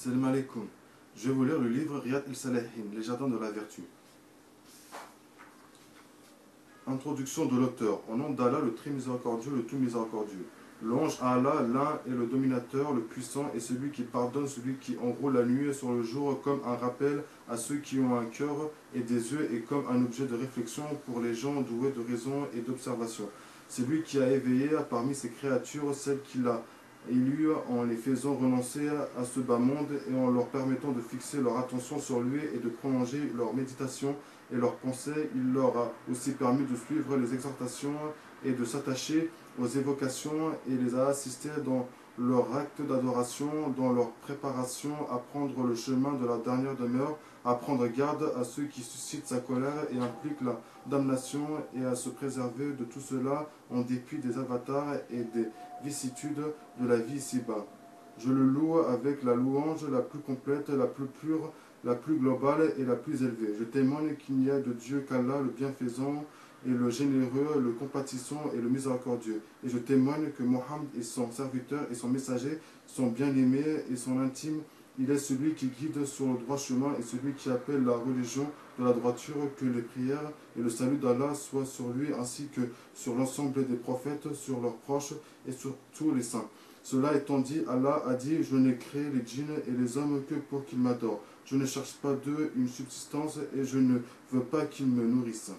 Salam alaikum. Je vais vous lire le livre Riyad al-Salihin, les jardins de la vertu. Introduction de l'auteur. Au nom d'Allah, le très miséricordieux, le tout miséricordieux. Louange à Allah, l'un est le dominateur, le puissant, et celui qui pardonne, celui qui enroule la nuit sur le jour comme un rappel à ceux qui ont un cœur et des yeux et comme un objet de réflexion pour les gens doués de raison et d'observation. C'est lui qui a éveillé parmi ses créatures celles qu'il a élues en les faisant renoncer à ce bas monde et en leur permettant de fixer leur attention sur lui et de prolonger leur méditation et leurs pensées. Il leur a aussi permis de suivre les exhortations et de s'attacher aux évocations et les a assistés dans leur acte d'adoration, dans leur préparation à prendre le chemin de la dernière demeure, à prendre garde à ceux qui suscitent sa colère et impliquent la damnation et à se préserver de tout cela en dépit des avatars et des vicissitudes de la vie ici-bas. Je le loue avec la louange la plus complète, la plus pure, la plus globale et la plus élevée. Je témoigne qu'il n'y a de Dieu qu'Allah, le bienfaisant et le généreux, le compatissant et le miséricordieux. Et je témoigne que Mohammed est son serviteur et son messager, son bien-aimé et son intime. Il est celui qui guide sur le droit chemin et celui qui appelle la religion de la droiture. Que les prières et le salut d'Allah soient sur lui ainsi que sur l'ensemble des prophètes, sur leurs proches et sur tous les saints. Cela étant dit, Allah a dit: je n'ai créé les djinns et les hommes que pour qu'ils m'adorent. Je ne cherche pas d'eux une subsistance et je ne veux pas qu'ils me nourrissent.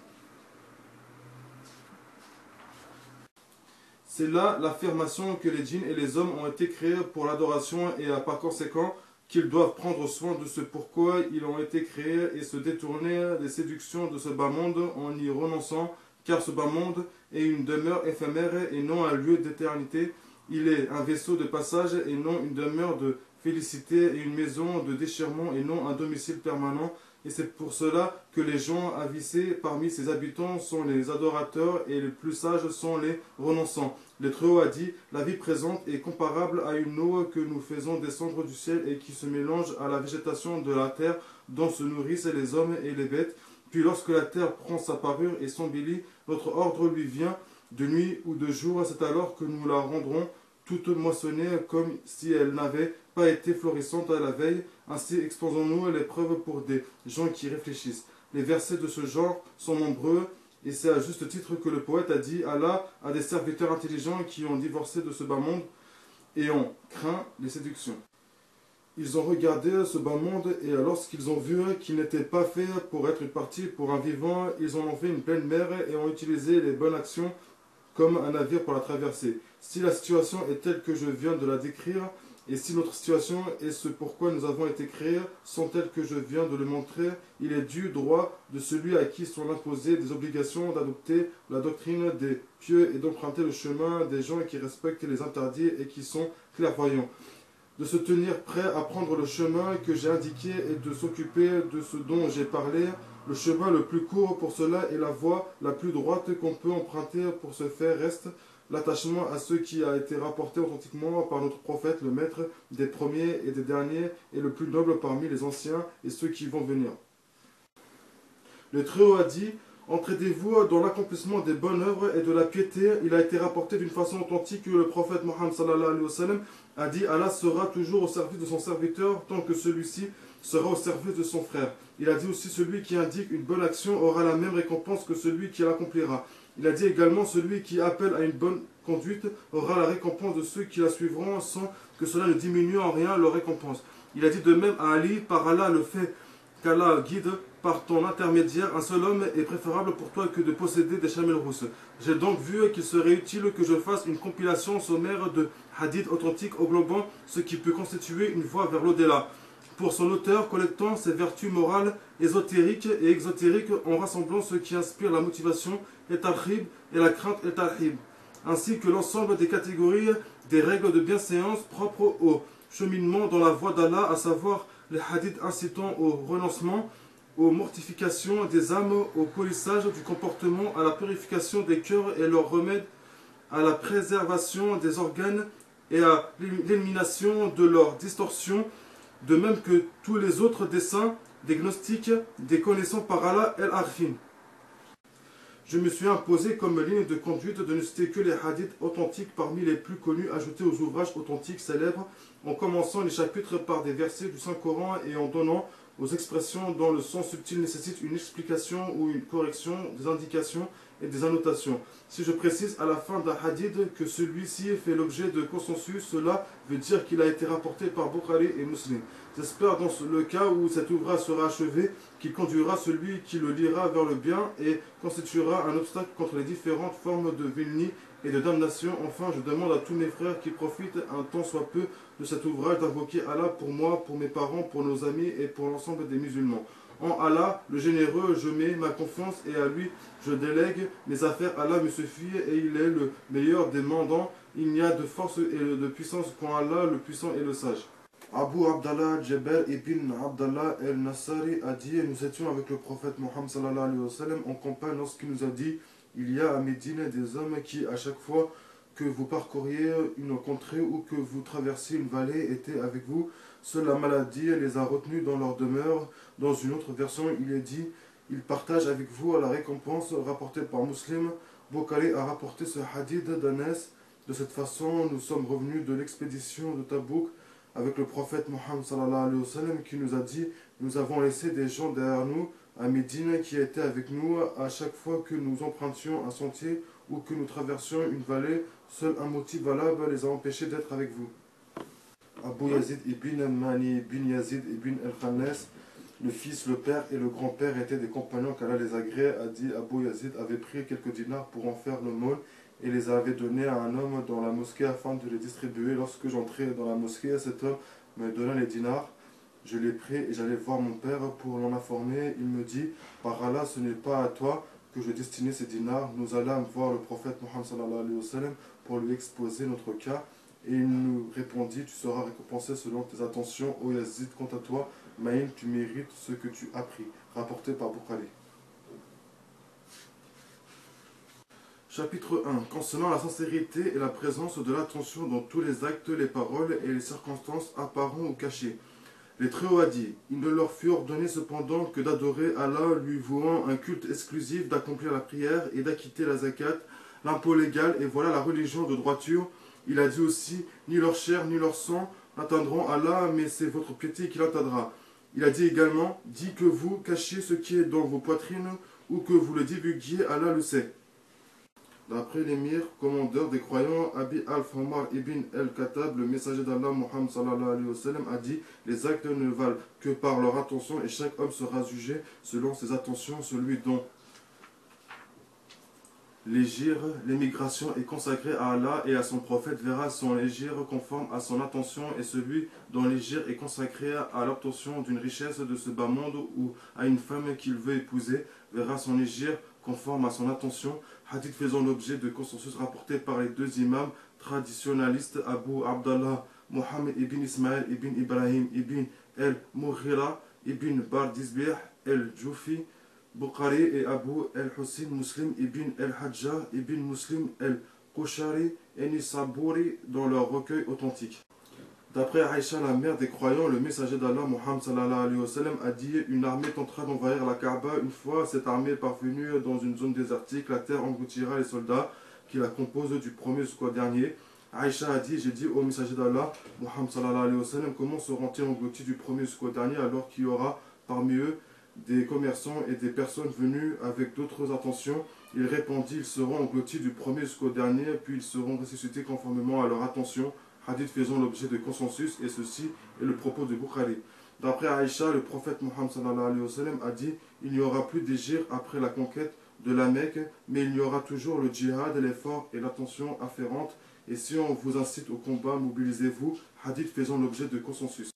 C'est là l'affirmation que les djinns et les hommes ont été créés pour l'adoration et par conséquent qu'ils doivent prendre soin de ce pourquoi ils ont été créés et se détourner des séductions de ce bas monde en y renonçant, car ce bas monde est une demeure éphémère et non un lieu d'éternité. Il est un vaisseau de passage et non une demeure de félicité et une maison de déchirement et non un domicile permanent. Et c'est pour cela que les gens avicés parmi ses habitants sont les adorateurs et les plus sages sont les renonçants. Le Très-Haut a dit: la vie présente est comparable à une eau que nous faisons descendre du ciel et qui se mélange à la végétation de la terre dont se nourrissent les hommes et les bêtes. Puis lorsque la terre prend sa parure et s'embellit, notre ordre lui vient de nuit ou de jour. C'est alors que nous la rendrons toute moissonnée comme si elle n'avait pas été florissante à la veille. Ainsi exposons-nous les preuves pour des gens qui réfléchissent. Les versets de ce genre sont nombreux et c'est à juste titre que le poète a dit: Allah a des serviteurs intelligents qui ont divorcé de ce bas monde et ont craint les séductions. Ils ont regardé ce bas monde et lorsqu'ils ont vu qu'il n'était pas fait pour être une partie pour un vivant, ils en ont fait une pleine mer et ont utilisé les bonnes actions comme un navire pour la traverser. Si la situation est telle que je viens de la décrire, et si notre situation et ce pourquoi nous avons été créés sont telles que je viens de le montrer, il est du droit de celui à qui sont imposées des obligations d'adopter la doctrine des pieux et d'emprunter le chemin des gens qui respectent les interdits et qui sont clairvoyants, de se tenir prêt à prendre le chemin que j'ai indiqué et de s'occuper de ce dont j'ai parlé. Le chemin le plus court pour cela et la voie la plus droite qu'on peut emprunter pour ce faire reste l'attachement à ce qui a été rapporté authentiquement par notre prophète, le maître des premiers et des derniers, et le plus noble parmi les anciens et ceux qui vont venir. Le Très-Haut a dit: entraidez-vous dans l'accomplissement des bonnes œuvres et de la piété. Il a été rapporté d'une façon authentique que le prophète Mohammed sallallahu alayhi wa sallam a dit: Allah sera toujours au service de son serviteur tant que celui-ci sera au service de son frère. Il a dit aussi: celui qui indique une bonne action aura la même récompense que celui qui l'accomplira. Il a dit également: celui qui appelle à une bonne conduite aura la récompense de ceux qui la suivront sans que cela ne diminue en rien leur récompense. Il a dit de même à Ali: par Allah, le fait qu'Allah guide par ton intermédiaire un seul homme est préférable pour toi que de posséder des chamelles rousses. J'ai donc vu qu'il serait utile que je fasse une compilation sommaire de hadiths authentiques englobant ce qui peut constituer une voie vers l'au-delà. Pour son auteur, collectant ses vertus morales, ésotériques et exotériques, en rassemblant ce qui inspire la motivation et tarhib et la crainte et tarhib, ainsi que l'ensemble des catégories des règles de bienséance propres au cheminement dans la voie d'Allah, à savoir les hadiths incitant au renoncement, aux mortifications des âmes, au polissage du comportement, à la purification des cœurs et leur remède à la préservation des organes et à l'élimination de leurs distorsions, de même que tous les autres desseins des gnostiques, des connaissants par Allah el-Arfin. Je me suis imposé comme ligne de conduite de ne citer que les hadiths authentiques parmi les plus connus ajoutés aux ouvrages authentiques célèbres, en commençant les chapitres par des versets du Saint-Coran et en donnant aux expressions dont le sens subtil nécessite une explication ou une correction, des indications et des annotations. Si je précise à la fin d'un hadith que celui-ci fait l'objet de consensus, cela veut dire qu'il a été rapporté par Bukhari et Muslim. J'espère dans le cas où cet ouvrage sera achevé qu'il conduira celui qui le lira vers le bien et constituera un obstacle contre les différentes formes de vilenie et de damnation. Enfin, je demande à tous mes frères qui profitent un tant soit peu de cet ouvrage d'invoquer Allah pour moi, pour mes parents, pour nos amis et pour l'ensemble des musulmans. En Allah, le généreux, je mets ma confiance et à lui je délègue mes affaires. Allah me suffit et il est le meilleur des mandants. Il n'y a de force et de puissance qu'en Allah, le puissant et le sage. Abu Abdallah Jabir ibn Abdallah el-Nassari a dit: nous étions avec le prophète Mohammed sallallahu alayhi wa sallam en campagne lorsqu'il nous a dit: il y a à Médine des hommes qui, à chaque fois que vous parcouriez une contrée ou que vous traversiez une vallée, étaient avec vous. Seule la maladie les a retenus dans leur demeure. Dans une autre version, il est dit: ils partagent avec vous à la récompense, rapportée par Muslim. Bukhari a rapporté ce hadith d'Anas. De cette façon, nous sommes revenus de l'expédition de Tabouk avec le prophète Mohammed sallallahu alayhi wa sallam qui nous a dit: nous avons laissé des gens derrière nous à Médine qui étaient avec nous à chaque fois que nous empruntions un sentier ou que nous traversions une vallée. Seul un motif valable les a empêchés d'être avec vous. Abu Yazid ibn Mani ibn Yazid ibn al-Khannas, le fils, le père et le grand-père étaient des compagnons qu'Allah les agrée, a dit. Abu Yazid avait pris quelques dinars pour en faire l'aumône et les avait donnés à un homme dans la mosquée afin de les distribuer. Lorsque j'entrai dans la mosquée, cet homme me donna les dinars. Je les pris et j'allais voir mon père pour l'en informer. Il me dit: par Allah, ce n'est pas à toi que je destinais ces dinars. Nous allâmes voir le prophète Mohammed sallallahu alayhi wa sallam pour lui exposer notre cas. Et il nous répondit: tu seras récompensé selon tes attentions, ô Yazid. Quant à toi, Maïn, tu mérites ce que tu as pris. Rapporté par Bukhari. Chapitre 1. Concernant la sincérité et la présence de l'attention dans tous les actes, les paroles et les circonstances apparents ou cachées. Les Très-Hauts a dit: il ne leur fut ordonné cependant que d'adorer Allah, lui vouant un culte exclusif, d'accomplir la prière et d'acquitter la zakat, l'impôt légal, et voilà la religion de droiture. Il a dit aussi: ni leur chair ni leur sang n'atteindront Allah, mais c'est votre piété qui l'atteindra. Il a dit également: dit que vous cachiez ce qui est dans vos poitrines ou que vous le divulguiez, Allah le sait. D'après l'émir, commandeur des croyants, Abi al-Famar ibn al-Khattab, le messager d'Allah, Muhammad sallallahu alayhi wa sallam, a dit: les actes ne valent que par leur attention et chaque homme sera jugé selon ses attentions. Celui dont l'égir, l'émigration est consacrée à Allah et à son prophète verra son légir conforme à son attention, et celui dont l'égir est consacré à l'obtention d'une richesse de ce bas monde ou à une femme qu'il veut épouser verra son légir conforme à son attention. Hadith faisant l'objet de consensus rapportés par les deux imams traditionnalistes Abu Abdallah Mohammed ibn Ismaël ibn Ibrahim ibn el-Mughira ibn Bardizbih el-Jufi Bukhari et Abu el-Hussein Muslim ibn el-Hajjah ibn Muslim el-Qushari et Nisaburi dans leur recueil authentique. D'après Aïcha, la mère des croyants, le messager d'Allah, Muhammad sallallahu alayhi wa sallam, a dit: une armée tentera d'envahir la Kaaba. Une fois cette armée parvenue dans une zone désertique, la terre engloutira les soldats qui la composent du premier jusqu'au dernier. Aïcha a dit: j'ai dit au messager d'Allah, Muhammad sallallahu alayhi wa sallam, comment seront-ils engloutis du premier jusqu'au dernier alors qu'il y aura parmi eux des commerçants et des personnes venues avec d'autres intentions? Il répondit: ils seront engloutis du premier jusqu'au dernier, puis ils seront ressuscités conformément à leur intention. Hadith faisant l'objet de consensus, et ceci est le propos de Bukhari. D'après Aïcha, le prophète Mohammed sallallahu alayhi wa sallam a dit: il n'y aura plus d'égir après la conquête de la Mecque, mais il y aura toujours le djihad, l'effort et l'attention afférente, et si on vous incite au combat, mobilisez-vous. Hadith faisant l'objet de consensus.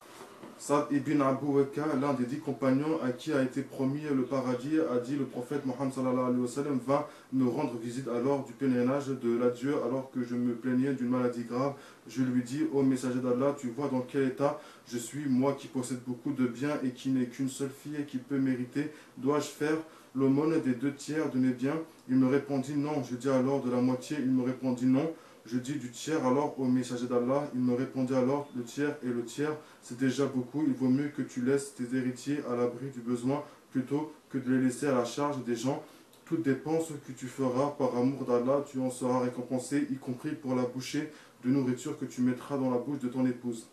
Sa'd ibn Abu Waqqa, l'un des 10 compagnons à qui a été promis le paradis, a dit: le prophète Mohammed sallallahu alayhi wa sallam vint me rendre visite alors du pèlerinage de l'adieu, alors que je me plaignais d'une maladie grave. Je lui dis: ô messager d'Allah, tu vois dans quel état je suis, moi qui possède beaucoup de biens et qui n'ai qu'une seule fille qui peut mériter. Dois-je faire l'aumône des 2 tiers de mes biens? Il me répondit: non. Je dis alors: de la moitié? Il me répondit: non. Je dis: du tiers alors, au messager d'Allah? Il me répondit alors: le tiers, et le tiers, c'est déjà beaucoup. Il vaut mieux que tu laisses tes héritiers à l'abri du besoin plutôt que de les laisser à la charge des gens. toute dépense que tu feras par amour d'Allah, tu en seras récompensé, y compris pour la bouchée de nourriture que tu mettras dans la bouche de ton épouse.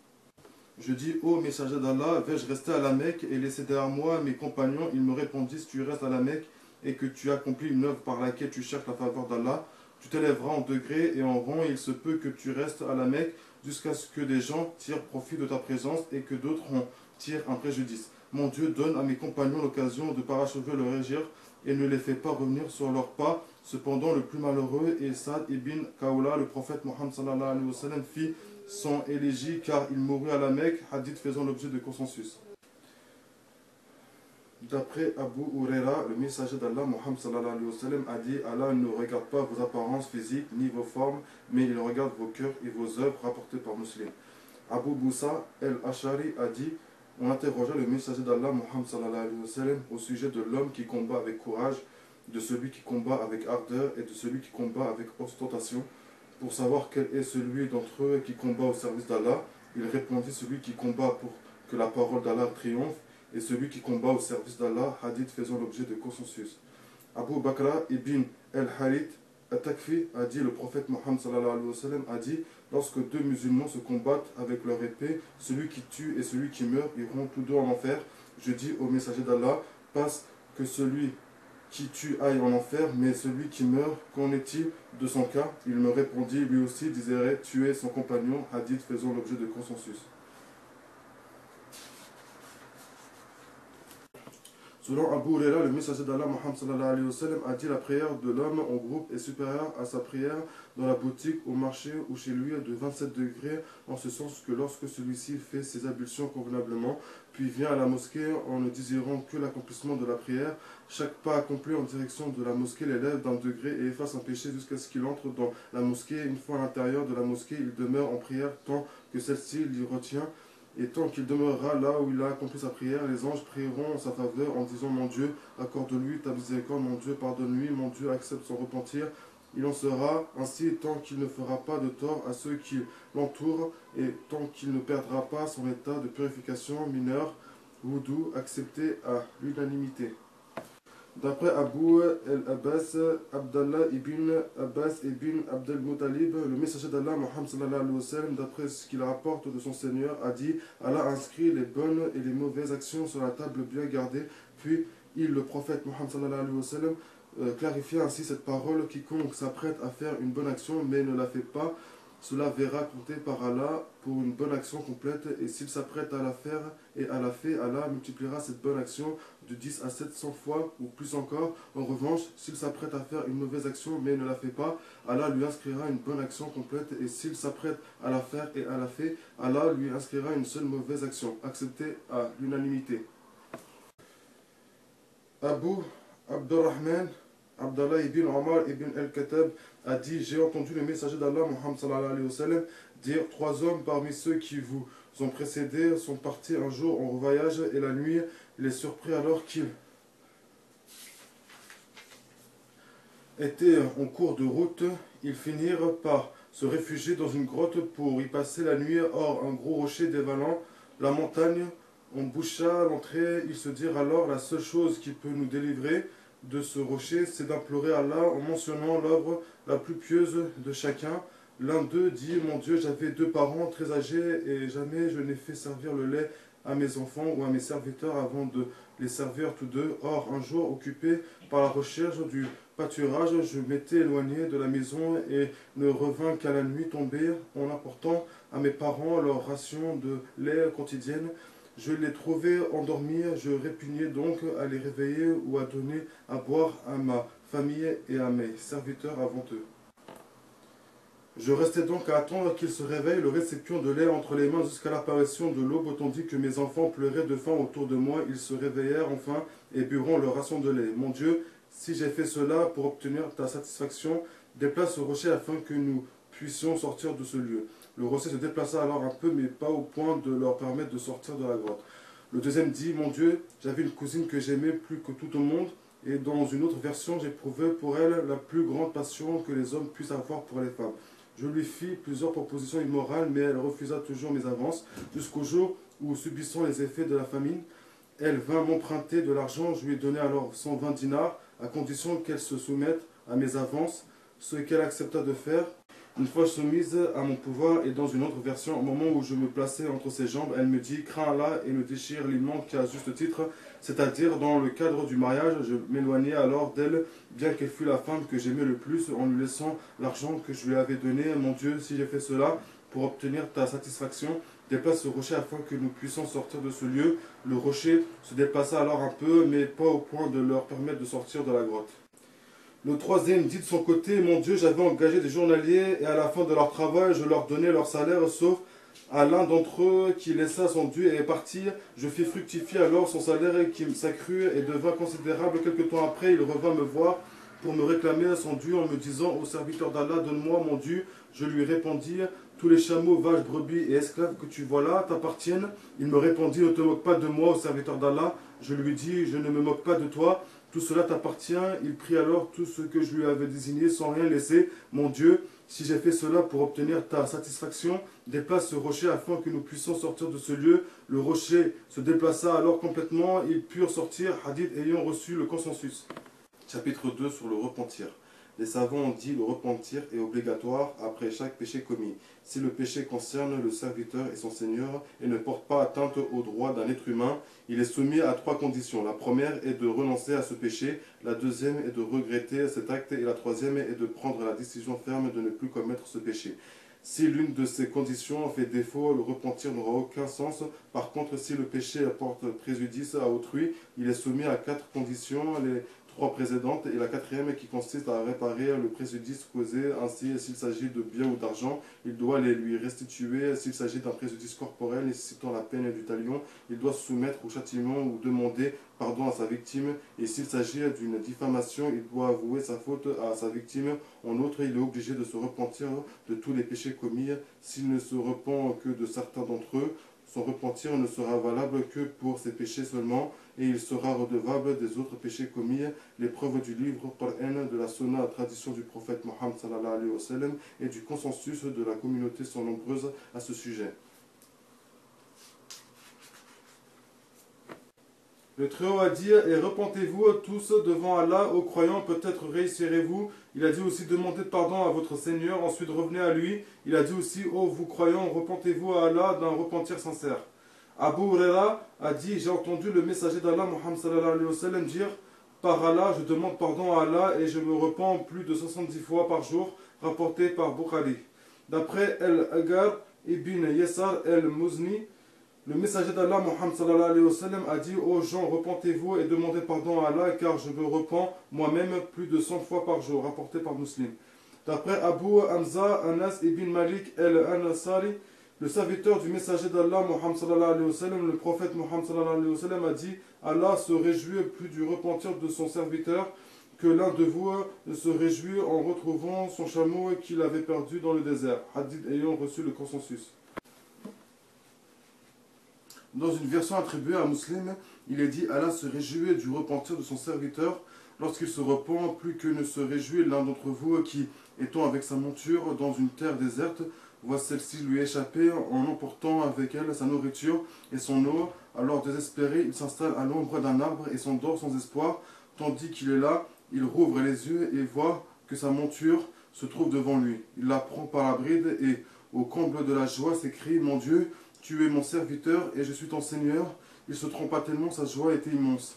Je dis, ô messager d'Allah, vais-je rester à la Mecque et laisser derrière moi mes compagnons? Ils me répondissent, tu restes à la Mecque et que tu accomplis une œuvre par laquelle tu cherches la faveur d'Allah, tu t'élèveras en degrés et en rang, et il se peut que tu restes à la Mecque jusqu'à ce que des gens tirent profit de ta présence et que d'autres en tirent un préjudice. Mon Dieu donne à mes compagnons l'occasion de parachever leur régir et ne les fait pas revenir sur leurs pas. Cependant, le plus malheureux est Saad ibn Kaoula, le prophète Mohammed sallallahu alayhi wa sallam, fit son élégie car il mourut à la Mecque, hadith faisant l'objet de consensus. D'après Abu Huraira, le messager d'Allah, Mohammed sallallahu alayhi wa sallam, a dit: Allah ne regarde pas vos apparences physiques ni vos formes, mais il regarde vos cœurs et vos œuvres, rapportées par Muslim. Abu Boussa el-Ashari a dit: on interrogea le messager d'Allah, Mohammed sallallahu alayhi wa sallam, au sujet de l'homme qui combat avec courage, de celui qui combat avec ardeur et de celui qui combat avec ostentation, pour savoir quel est celui d'entre eux qui combat au service d'Allah. Il répondit: celui qui combat pour que la parole d'Allah triomphe, et celui qui combat au service d'Allah, hadith faisant l'objet de consensus. Abu Bakr ibn al-Harith al-Takfi a dit: le prophète Mohammed sallallahu alayhi wa sallam a dit: lorsque deux musulmans se combattent avec leur épée, celui qui tue et celui qui meurt iront tous deux en enfer. Je dis au messager d'Allah: passe que celui qui tue aille en enfer, mais celui qui meurt, qu'en est-il de son cas? Il me répondit: lui aussi désirait tuer son compagnon, hadith faisant l'objet de consensus. Selon Abu Huraira, le messager d'Allah, Muhammad sallallahu alayhi wa sallam, a dit: la prière de l'homme en groupe est supérieure à sa prière dans la boutique, au marché ou chez lui de 27 degrés, en ce sens que lorsque celui-ci fait ses ablutions convenablement, puis vient à la mosquée en ne désirant que l'accomplissement de la prière, chaque pas accompli en direction de la mosquée l'élève d'un degré et efface un péché jusqu'à ce qu'il entre dans la mosquée. Une fois à l'intérieur de la mosquée, il demeure en prière tant que celle-ci l'y retient. Et tant qu'il demeurera là où il a accompli sa prière, les anges prieront en sa faveur en disant: mon Dieu, accorde-lui ta miséricorde, mon Dieu, pardonne-lui, mon Dieu, accepte son repentir. Il en sera ainsi tant qu'il ne fera pas de tort à ceux qui l'entourent et tant qu'il ne perdra pas son état de purification mineure, wudu, accepté à l'unanimité. D'après Abu el-Abbas, Abdallah ibn Abbas ibn Abdel Muttalib, le messager d'Allah, Mohammed sallallahu alayhi wa sallam, d'après ce qu'il rapporte de son Seigneur, a dit: Allah inscrit les bonnes et les mauvaises actions sur la table bien gardée. Puis le prophète Mohammed sallallahu alayhi wa sallam, clarifia ainsi cette parole: quiconque s'apprête à faire une bonne action mais ne la fait pas, cela verra compter par Allah pour une bonne action complète, et s'il s'apprête à la faire et à la fait, Allah multipliera cette bonne action de 10 à 700 fois ou plus encore. En revanche, s'il s'apprête à faire une mauvaise action mais ne la fait pas, Allah lui inscrira une bonne action complète, et s'il s'apprête à la faire et à la fait, Allah lui inscrira une seule mauvaise action, acceptée à l'unanimité. Abu Abdurrahman Abdallah ibn Omar ibn al-Khattab a dit: j'ai entendu le messager d'Allah, Muhammad sallallahu alayhi wa sallam, dire: trois hommes parmi ceux qui vous ont précédés sont partis un jour en voyage, et la nuit les surprit alors qu'ils étaient en cours de route. Ils finirent par se réfugier dans une grotte pour y passer la nuit. Or, un gros rocher dévalant la montagne en boucha l'entrée. Ils se dirent alors: la seule chose qui peut nous délivrer de ce rocher, c'est d'implorer Allah en mentionnant l'œuvre la plus pieuse de chacun. L'un d'eux dit: mon Dieu, j'avais deux parents très âgés et jamais je n'ai fait servir le lait à mes enfants ou à mes serviteurs avant de les servir tous deux. Or, un jour, occupé par la recherche du pâturage, je m'étais éloigné de la maison et ne revins qu'à la nuit tombée en apportant à mes parents leur ration de lait quotidienne. Je les trouvais endormis, je répugnais donc à les réveiller ou à donner à boire à ma famille et à mes serviteurs avant eux. Je restais donc à attendre qu'ils se réveillent, le récipient de lait entre les mains jusqu'à l'apparition de l'aube, tandis que mes enfants pleuraient de faim autour de moi. Ils se réveillèrent enfin et burent leur ration de lait. Mon Dieu, si j'ai fait cela pour obtenir ta satisfaction, déplace ce rocher afin que nous puissions sortir de ce lieu. Le rocher se déplaça alors un peu, mais pas au point de leur permettre de sortir de la grotte. Le deuxième dit: mon Dieu, j'avais une cousine que j'aimais plus que tout au monde, et dans une autre version, j'éprouvais pour elle la plus grande passion que les hommes puissent avoir pour les femmes. Je lui fis plusieurs propositions immorales, mais elle refusa toujours mes avances, jusqu'au jour où, subissant les effets de la famine, elle vint m'emprunter de l'argent, je lui ai donné alors 120 dinars, à condition qu'elle se soumette à mes avances, ce qu'elle accepta de faire. Une fois soumise à mon pouvoir, et dans une autre version, au moment où je me plaçais entre ses jambes, elle me dit: crains Allah et ne déchire l'immonde qu'à juste titre, c'est-à-dire dans le cadre du mariage. Je m'éloignai alors d'elle, bien qu'elle fût la femme que j'aimais le plus, en lui laissant l'argent que je lui avais donné. Mon Dieu, si j'ai fait cela pour obtenir ta satisfaction, déplace ce rocher afin que nous puissions sortir de ce lieu. Le rocher se déplaça alors un peu, mais pas au point de leur permettre de sortir de la grotte. Le troisième dit de son côté: mon Dieu, j'avais engagé des journaliers, et à la fin de leur travail, je leur donnais leur salaire, sauf à l'un d'entre eux qui laissa son dû et est parti. Je fis fructifier alors son salaire qui s'accrut et devint considérable. Quelque temps après, il revint me voir pour me réclamer son dû en me disant: ô serviteur d'Allah, donne-moi mon dû. Je lui répondis: tous les chameaux, vaches, brebis et esclaves que tu vois là t'appartiennent. Il me répondit: ne te moque pas de moi, ô serviteur d'Allah. Je lui dis: je ne me moque pas de toi. Tout cela t'appartient. Il prit alors tout ce que je lui avais désigné sans rien laisser. Mon Dieu, si j'ai fait cela pour obtenir ta satisfaction, déplace ce rocher afin que nous puissions sortir de ce lieu. Le rocher se déplaça alors complètement. Ils purent sortir, hadith ayant reçu le consensus. Chapitre 2 sur le repentir. Les savants ont dit: le repentir est obligatoire après chaque péché commis. Si le péché concerne le serviteur et son seigneur et ne porte pas atteinte aux droits d'un être humain, il est soumis à 3 conditions. La première est de renoncer à ce péché, la deuxième est de regretter cet acte et la troisième est de prendre la décision ferme de ne plus commettre ce péché. Si l'une de ces conditions fait défaut, le repentir n'aura aucun sens. Par contre, si le péché apporte préjudice à autrui, il est soumis à 4 conditions. Les 3 précédentes et la 4e qui consiste à réparer le préjudice causé. Ainsi, s'il s'agit de biens ou d'argent, il doit les lui restituer. S'il s'agit d'un préjudice corporel nécessitant la peine du talion, il doit se soumettre au châtiment ou demander pardon à sa victime. Et s'il s'agit d'une diffamation, il doit avouer sa faute à sa victime. En outre, il est obligé de se repentir de tous les péchés commis. S'il ne se repent que de certains d'entre eux, son repentir ne sera valable que pour ces péchés seulement, et il sera redevable des autres péchés commis. Les preuves du livre Qur'an, de la sunna, tradition du prophète Mohammed sallallahu alayhi wa sallam, et du consensus de la communauté sont nombreuses à ce sujet. Le Très-Haut a dit: et repentez-vous tous devant Allah, ô croyants, peut-être réussirez-vous. Il a dit aussi: demandez pardon à votre Seigneur, ensuite revenez à lui. Il a dit aussi: ô vous croyants, repentez-vous à Allah d'un repentir sincère. Abu Huraira a dit: j'ai entendu le messager d'Allah, Muhammad sallallahu alayhi wa sallam, dire: par Allah, je demande pardon à Allah et je me repens plus de 70 fois par jour, rapporté par Bukhari. D'après El-Agar ibn Yasar el-Muzni, le messager d'Allah, Muhammad sallallahu alayhi wa sallam, a dit: ô gens, repentez-vous et demandez pardon à Allah, car je me repens moi-même plus de 100 fois par jour, rapporté par Muslim. D'après Abu Hamza Anas ibn Malik el-Ansari, le serviteur du messager d'Allah, Muhammad sallallahu alayhi wa sallam, le prophète Muhammad sallallahu alayhi wa sallam, a dit: Allah se réjouit plus du repentir de son serviteur que l'un de vous se réjouit en retrouvant son chameau qu'il avait perdu dans le désert. Hadith ayant reçu le consensus. Dans une version attribuée à Muslim, il est dit: Allah se réjouit du repentir de son serviteur lorsqu'il se repent, plus que ne se réjouit l'un d'entre vous qui, étant avec sa monture dans une terre déserte, voit celle-ci lui échapper en emportant avec elle sa nourriture et son eau. Alors désespéré, il s'installe à l'ombre d'un arbre et s'endort sans espoir. Tandis qu'il est là, il rouvre les yeux et voit que sa monture se trouve devant lui. Il la prend par la bride et, au comble de la joie, s'écrie: mon Dieu, tu es mon serviteur et je suis ton Seigneur. Il se trompa tellement, sa joie était immense.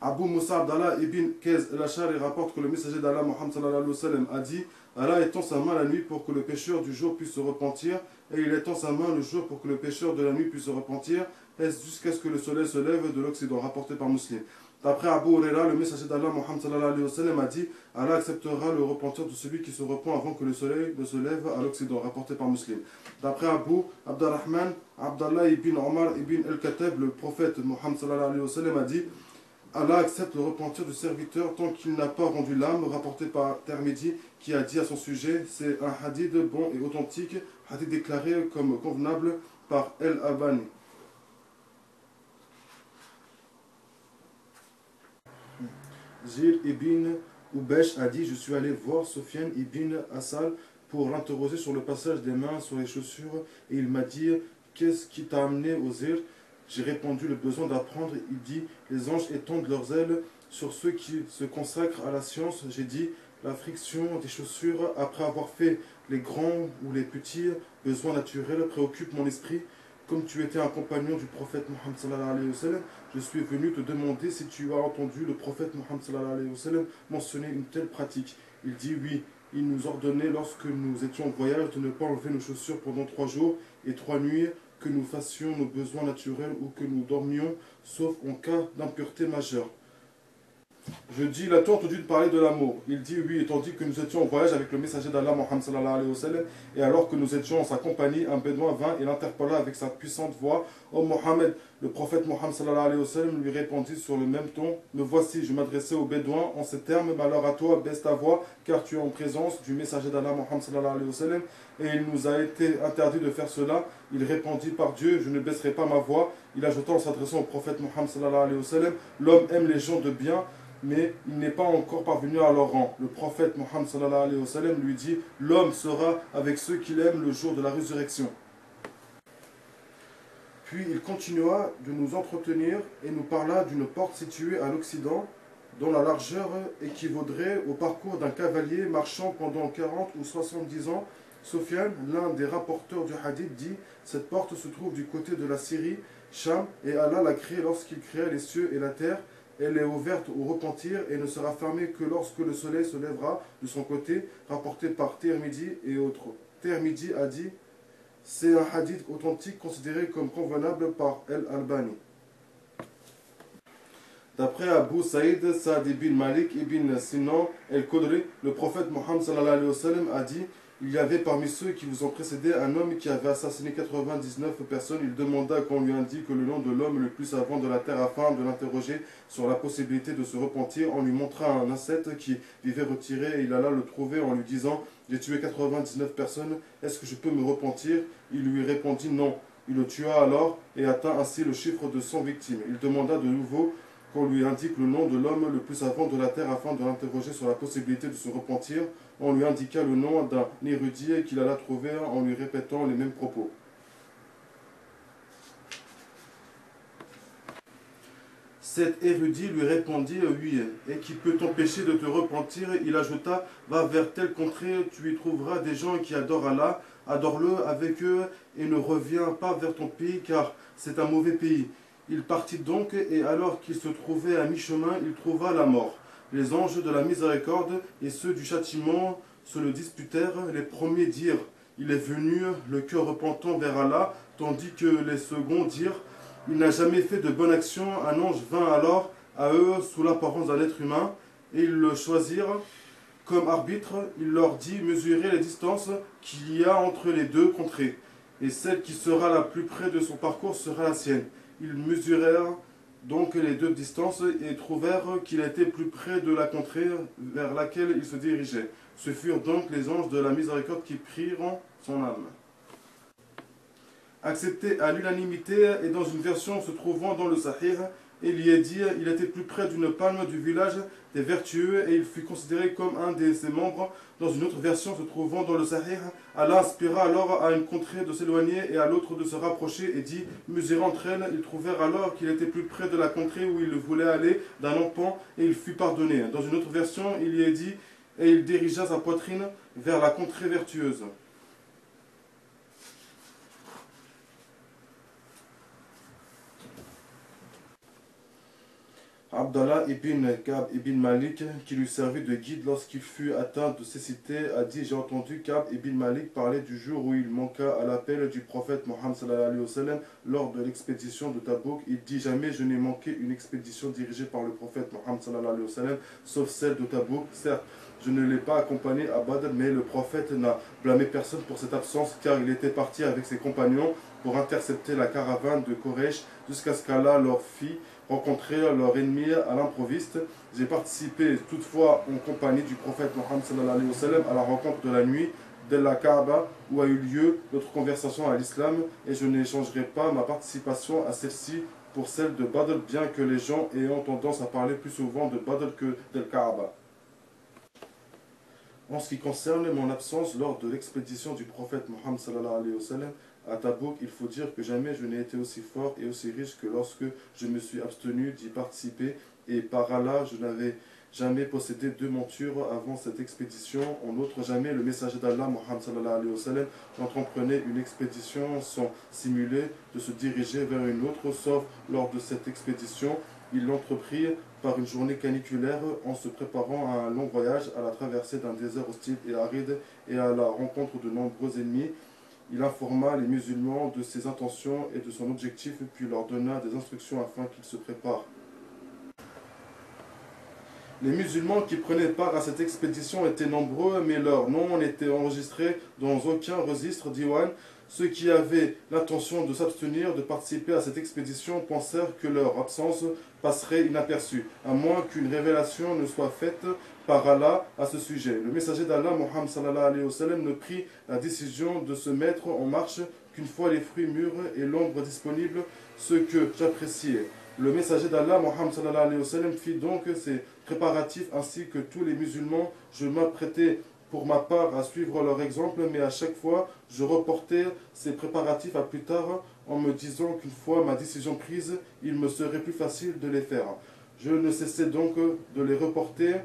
Abu Musa Abdallah ibn Kez el-Ashari rapporte que le messager d'Allah, Muhammad sallallahu alayhi wa sallam, a dit: Allah étend sa main la nuit pour que le pécheur du jour puisse se repentir, et il étend sa main le jour pour que le pécheur de la nuit puisse se repentir, jusqu'à ce que le soleil se lève de l'Occident, rapporté par Muslim. D'après Abu Huraira, le messager d'Allah, Muhammad sallallahu alayhi wa sallam, a dit: Allah acceptera le repentir de celui qui se repent avant que le soleil ne se lève à l'Occident, rapporté par Muslim. D'après Abu Abdurrahman Abdallah ibn Omar ibn al-Khattab, le prophète Muhammad sallallahu alayhi wa sallam, a dit: Allah accepte le repentir du serviteur tant qu'il n'a pas rendu l'âme, rapporté par Tirmidhi, qui a dit à son sujet: c'est un hadith bon et authentique, hadith déclaré comme convenable par El-Albani. Zir ibn Ubesh a dit: je suis allé voir Sofiane ibn Assal pour l'interroger sur le passage des mains sur les chaussures, et il m'a dit: qu'est-ce qui t'a amené au Zir? J'ai répondu le besoin d'apprendre. Il dit, les anges étendent leurs ailes sur ceux qui se consacrent à la science. J'ai dit, la friction des chaussures, après avoir fait les grands ou les petits besoins naturels, préoccupe mon esprit. Comme tu étais un compagnon du prophète Mohammed sallallahu alayhi wa sallam, je suis venu te demander si tu as entendu le prophète Mohammed sallallahu alayhi wa sallam mentionner une telle pratique. Il dit oui, il nous ordonnait lorsque nous étions en voyage de ne pas enlever nos chaussures pendant 3 jours et 3 nuits, que nous fassions nos besoins naturels ou que nous dormions, sauf en cas d'impureté majeure. Je dis, il a entendu parler de l'amour. Il dit oui, tandis que nous étions en voyage avec le messager d'Allah, Mohammed sallallahu alayhi wa sallam, et alors que nous étions en sa compagnie, un bédouin vint et l'interpella avec sa puissante voix. Ô Mohammed, le prophète Mohammed sallallahu alayhi wa sallam lui répondit sur le même ton. Me voici, je m'adressais au bédouin en ces termes, malheur à toi, baisse ta voix, car tu es en présence du messager d'Allah, Mohammed sallallahu alayhi wa sallam, et il nous a été interdit de faire cela. Il répondit, par Dieu, je ne baisserai pas ma voix. Il ajouta en s'adressant au prophète Mohammed sallallahu alayhi wa sallam, l'homme aime les gens de bien, mais il n'est pas encore parvenu à leur rang. Le prophète Mohammed sallallahu alayhi wa sallam lui dit, l'homme sera avec ceux qu'il aime le jour de la résurrection. Puis il continua de nous entretenir et nous parla d'une porte située à l'Occident, dont la largeur équivaudrait au parcours d'un cavalier marchant pendant 40 ou 70 ans. Sofiane, l'un des rapporteurs du hadith, dit, cette porte se trouve du côté de la Syrie, Cham, et Allah l'a créée lorsqu'il créa les cieux et la terre. Elle est ouverte au repentir et ne sera fermée que lorsque le soleil se lèvera de son côté, rapporté par Tirmidhi et autres. Tirmidhi a dit, c'est un hadith authentique considéré comme convenable par El-Albani. D'après Abu Saïd Saad ibn Malik ibn Sinan el-Khudri, le prophète Mohammed sallallahu alayhi wa sallam a dit, il y avait parmi ceux qui vous ont précédé un homme qui avait assassiné 99 personnes. Il demanda qu'on lui indique le nom de l'homme le plus savant de la terre afin de l'interroger sur la possibilité de se repentir. On lui montra un ascète qui vivait retiré et il alla le trouver en lui disant, j'ai tué 99 personnes, est-ce que je peux me repentir? Il lui répondit non. Il le tua alors et atteint ainsi le chiffre de 100 victimes. Il demanda de nouveau qu'on lui indique le nom de l'homme le plus savant de la terre afin de l'interroger sur la possibilité de se repentir. On lui indiqua le nom d'un érudit qu'il alla trouver en lui répétant les mêmes propos. Cet érudit lui répondit oui, et qui peut t'empêcher de te repentir? Il ajouta, va vers telle contrée, tu y trouveras des gens qui adorent Allah, adore-le avec eux et ne reviens pas vers ton pays car c'est un mauvais pays. Il partit donc, et alors qu'il se trouvait à mi-chemin, il trouva la mort. Les anges de la miséricorde et ceux du châtiment se le disputèrent. Les premiers dirent, il est venu, le cœur repentant vers Allah, tandis que les seconds dirent, il n'a jamais fait de bonne action. Un ange vint alors à eux sous l'apparence d'un être humain, et ils le choisirent comme arbitre. Il leur dit, mesurez les distances qu'il y a entre les deux contrées, et celle qui sera la plus près de son parcours sera la sienne. Ils mesurèrent donc les deux distances et trouvèrent qu'il était plus près de la contrée vers laquelle il se dirigeait. Ce furent donc les anges de la miséricorde qui prirent son âme. Accepté à l'unanimité et dans une version se trouvant dans le Sahih, il y est dit, il était plus près d'une palme du village des vertueux et il fut considéré comme un de ses membres. Dans une autre version se trouvant dans le Sahih, Allah inspira alors à une contrée de s'éloigner et à l'autre de se rapprocher et dit, mesurant entre elles, ils trouvèrent alors qu'il était plus près de la contrée où il voulait aller d'un empan et il fut pardonné. Dans une autre version, il y est dit, et il dirigea sa poitrine vers la contrée vertueuse. Abdallah ibn Ka'b ibn Malik, qui lui servit de guide lorsqu'il fut atteint de cécité, a dit, j'ai entendu Ka'b ibn Malik parler du jour où il manqua à l'appel du prophète Mohammed sallallahu alayhi wa sallam lors de l'expédition de Tabouk. Il dit, jamais je n'ai manqué une expédition dirigée par le prophète Mohammed sallallahu alayhi wa sallam, sauf celle de Tabouk. Certes, je ne l'ai pas accompagné à Badr, mais le prophète n'a blâmé personne pour cette absence, car il était parti avec ses compagnons pour intercepter la caravane de Quraysh jusqu'à ce qu'Allah leur fit rencontrer leur ennemi à l'improviste. J'ai participé toutefois en compagnie du prophète Mohammed sallallahu alayhi wa sallam à la rencontre de la nuit de la Kaaba où a eu lieu notre conversation à l'islam et je n'échangerai pas ma participation à celle-ci pour celle de Badr, bien que les gens ayant tendance à parler plus souvent de Badr que de Kaaba. En ce qui concerne mon absence lors de l'expédition du prophète Mohammed sallallahu alayhi wa sallam à Tabouk, il faut dire que jamais je n'ai été aussi fort et aussi riche que lorsque je me suis abstenu d'y participer, et par Allah, je n'avais jamais possédé deux montures avant cette expédition. En outre, jamais le messager d'Allah, Mohammed sallallahu alayhi wa sallam, n'entreprenait une expédition sans simuler de se diriger vers une autre, sauf lors de cette expédition. Il l'entreprit par une journée caniculaire en se préparant à un long voyage, à la traversée d'un désert hostile et aride et à la rencontre de nombreux ennemis. Il informa les musulmans de ses intentions et de son objectif, puis leur donna des instructions afin qu'ils se préparent. Les musulmans qui prenaient part à cette expédition étaient nombreux, mais leurs noms n'étaient enregistrés dans aucun registre d'Iwan. Ceux qui avaient l'intention de s'abstenir de participer à cette expédition pensèrent que leur absence passerait inaperçue, à moins qu'une révélation ne soit faite par Allah à ce sujet. Le messager d'Allah, Mohammed sallallahu alayhi wa sallam, ne prit la décision de se mettre en marche qu'une fois les fruits mûrs et l'ombre disponible, ce que j'appréciais. Le messager d'Allah, Mohammed sallallahu alayhi wa sallam, fit donc ses préparatifs ainsi que tous les musulmans. Je m'apprêtais pour ma part à suivre leur exemple, mais à chaque fois, je reportais ces préparatifs à plus tard en me disant qu'une fois ma décision prise, il me serait plus facile de les faire. Je ne cessais donc de les reporter